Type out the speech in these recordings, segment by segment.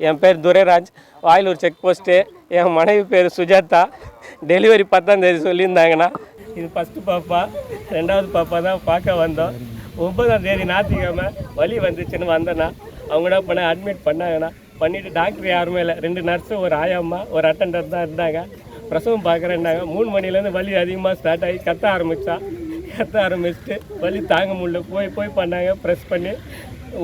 என் பேர் Durairaj, Vayilur check post. என் மனைவி பேர் சுஜாதா. டெலிவரி 10ஆம் தேதி சொல்லியிருந்தாங்கண்ணா. இது ஃபஸ்ட்டு பாப்பா, 2வது பாப்பா தான் பார்க்க வந்தோம். 9ஆம் தேதி ஞாயிற்றுக்கிழமை வலி வந்துச்சுன்னு வந்தேண்ணா. அவங்க என்ன பண்ண அட்மிட் பண்ணாங்கண்ணா. பண்ணிவிட்டு டாக்டர் யாருமே இல்லை, 2 நர்ஸு, ஒரு ஆயாம்மா, ஒரு அட்டெண்டர் தான் இருந்தாங்க. பிரசவம் பார்க்குறேன்னாங்க. 3 மணிலேருந்து வலி அதிகமாக ஸ்டார்ட் ஆகி கத்த ஆரம்பிச்சுட்டு வலி தாங்க முடியல. போய் பண்ணாங்க, ப்ரெஸ் பண்ணி.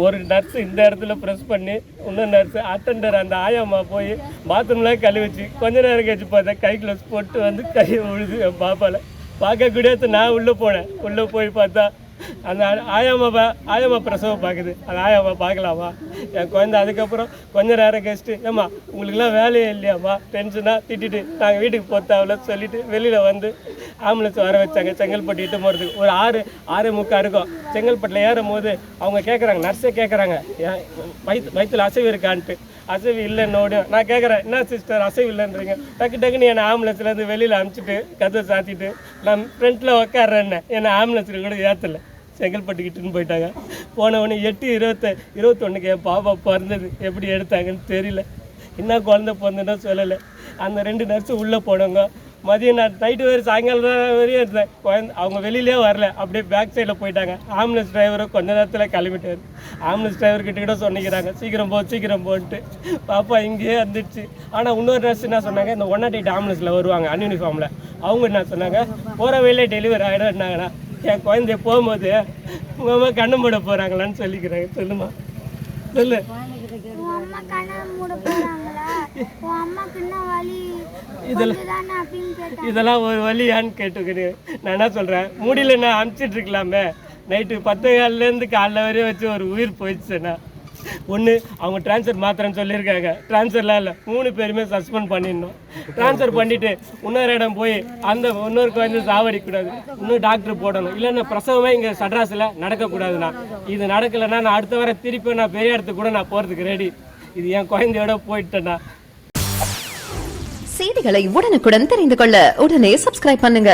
ஒரு நர்ஸு இந்த இடத்துல ப்ரெஸ் பண்ணி, இன்னொரு நர்ஸு அட்டெண்டர் அந்த ஆயாம்மா போய் பாத்ரூம்லாம் கழுவிச்சு. கொஞ்ச நேரம் கழிச்சு பார்த்தா கை க்ளவுஸ் போட்டு வந்து கையை விழுது. என் பாப்பாவில் பார்க்கக்கூடியது. நான் உள்ளே போனேன். உள்ளே போய் பார்த்தா அந்த ஆயாம்மா பிரசவம் பார்க்குது. அந்த ஆயாம்மா பார்க்கலாமா? என் குழந்தை அதுக்கப்புறம் கொஞ்சம் நேரம் கழிச்சிட்டு, ஏம்மா உங்களுக்குலாம் வேலையே இல்லையாம்மா, டென்ஷனாக திட்டிட்டு நாங்கள் வீட்டுக்கு போத்தாவில் சொல்லிவிட்டு வெளியில் வந்து ஆம்புலன்ஸ் வர வச்சாங்க. செங்கல்பட்டு இட்டு போகிறதுக்கு ஒரு 6:45 இருக்கும். செங்கல்பட்டில் ஏறும் போது அவங்க கேட்குறாங்க, நர்ஸே கேட்குறாங்க, வயிற்றுல அசைவு இருக்கான்ட்டு. அசைவு இல்லைன்னோடு நான் கேட்குறேன், என்ன சிஸ்டர் அசைவு இல்லைன்றீங்க? டக்குன்னு என்னை ஆம்புலன்ஸ்லேருந்து வெளியில் அனுப்பிச்சிட்டு கதை சாத்திட்டு நான் ஃப்ரண்ட்டில் உட்காடுறேன்னு என்னை ஆம்புலன்ஸில் கூட ஏற்றலை. செங்கல்பட்டுக்கிட்டுன்னு போயிட்டாங்க. போனவொடனே 8/21 என் பாப்பா பிறந்தது. எப்படி எடுத்தாங்கன்னு தெரியல. என்ன குழந்தை பிறந்ததுன்னா சொல்லலை. அந்த 2 நர்ஸு உள்ளே போனவங்க. மதியம் நான் நைட்டு வேறு சாயங்காலம் வரையும் இருந்தேன். குழந்தை அவங்க வெளியிலே வரல, அப்படியே பேக் சைடில் போயிட்டாங்க. ஆம்புலன்ஸ் டிரைவரும் கொஞ்ச நேரத்தில் கிளம்பிட்டார். ஆம்புலன்ஸ் டிரைவர்கிட்ட கூட சொன்னிக்கிறாங்க, சீக்கிரம் போன்ட்டு. பாப்பா இங்கேயே வந்துடுச்சு. ஆனால் இன்னொரு நர்ஸ் என்ன சொன்னாங்க, இந்த 108 ஆம்புலன்ஸில் வருவாங்க அன்யூனிஃபார்மில். அவங்க என்ன சொன்னாங்க, போகிற வேலையே டெலிவரி ஆகிடும்னாங்கண்ணா. என் குழந்தைய போகும்போது உங்கள் அம்மா கண்ணு மூட போகிறாங்களான்னு சொல்லிக்கிறாங்க. சொல்லுமா சொல்லு. இதெல்லாம் ஒரு வழியான்னு கேட்டுக்கிறேன். நான் என்ன சொல்கிறேன், முடியல நான் அனுப்பிச்சிட்ருக்கலாமே. நைட்டு 10:15 காலைல வரையும் வச்சு ஒரு உயிர் போயிடுச்சுண்ணா. ஒன்று அவங்க ட்ரான்ஸ்ஃபர் மாத்திரன்னு சொல்லியிருக்காங்க. ட்ரான்ஸ்ஃபர்லாம் இல்லை, 3 பேருமே சஸ்பெண்ட் பண்ணிடணும். ட்ரான்ஸ்ஃபர் பண்ணிவிட்டு இன்னொரு இடம் போய் அந்த இன்னொருக்கு வந்து சாவடிக்கூடாது. இன்னும் டாக்டர் போடணும். இல்லைன்னா பிரசவமே இங்கே சட்ராஸில் நடக்கக்கூடாதுண்ணா. இது நடக்கலைன்னா நான் அடுத்த வர திருப்பி நான் பெரிய இடத்துக்கு கூட நான் போகிறதுக்கு ரெடி. இது என் குழந்தையோட போயிட்டேண்ணா. செய்திகளை உடனுக்குடன் தெரிந்து கொள்ள உடனே சப்ஸ்கிரைப் பண்ணுங்க.